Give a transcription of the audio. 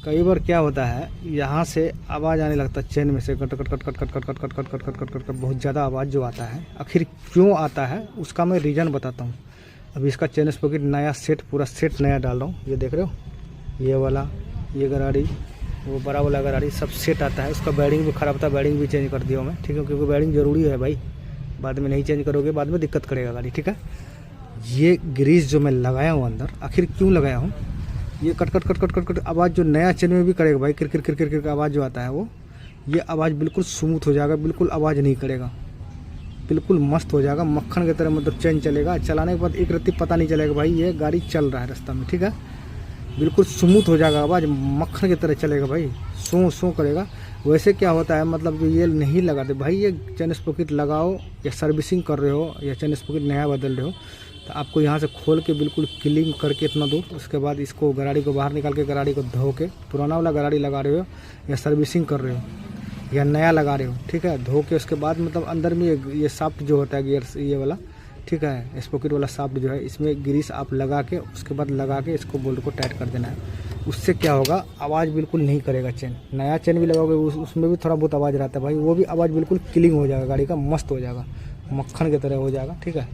कई बार क्या होता है, यहाँ से आवाज़ आने लगता है चेन में से cut cut cut cut cut cut cut cut cut cut cut cut cut cut बहुत ज़्यादा आवाज़ जो आता है, आखिर क्यों आता है उसका मैं रीज़न बताता हूँ। अभी इसका चेन स्पॉकेट नया सेट, पूरा सेट नया डाल रहा हूँ। ये देख रहे हो, ये वाला, ये गराड़ी, वो बड़ा वाला गराड़ी, सब सेट आता है। उसका बैरिंग भी ख़राब था, बैरिंग भी चेंज कर दिया मैं, ठीक है, क्योंकि बैरिंग ज़रूरी है भाई, बाद में नहीं चेंज करोगे बाद में दिक्कत करेगा गाड़ी, ठीक है। ये ग्रीस जो मैं लगाया हूँ अंदर, आखिर क्यों लगाया हूँ, ये cut cut cut cut cut cut आवाज़ जो नया चेन में भी करेगा भाई, किर किर किर किर किर का आवाज़ जो आता है वो, ये आवाज़ बिल्कुल स्मूथ हो जाएगा, बिल्कुल आवाज़ नहीं करेगा, बिल्कुल मस्त हो जाएगा, मक्खन की तरह। मतलब चेन चलेगा, चलाने के बाद एक रत्ती पता नहीं चलेगा भाई ये गाड़ी चल रहा है रास्ता में, ठीक है। बिल्कुल स्मूथ हो जाएगा, आवाज़ मक्खन की तरह चलेगा भाई, सो सो करेगा। वैसे क्या होता है, मतलब जो ये नहीं लगाते भाई, ये चेन स्पॉकेट लगाओ या सर्विसिंग कर रहे हो या चेन स्पॉकेट नया बदल रहे हो, तो आपको यहाँ से खोल के बिल्कुल क्लीन करके इतना दूर, उसके बाद इसको गराड़ी को बाहर निकाल के गराड़ी को धो के, पुराना वाला गराड़ी लगा रहे हो या सर्विसिंग कर रहे हो या नया लगा रहे हो, ठीक है, धो के उसके बाद मतलब अंदर में ये साफ्ट जो होता है गियर, ये वाला, ठीक है, स्पॉकेट वाला साफ्ट जो है, इसमें ग्रीस आप लगा के, उसके बाद लगा के इसको बोल्ट को टाइट कर देना है। उससे क्या होगा, आवाज़ बिल्कुल नहीं करेगा चेन। नया चेन भी लगाओगे उसमें भी थोड़ा बहुत आवाज़ रहता है भाई, वो भी आवाज़ बिल्कुल क्लीन हो जाएगा, गाड़ी का मस्त हो जाएगा, मक्खन की तरह हो जाएगा, ठीक है।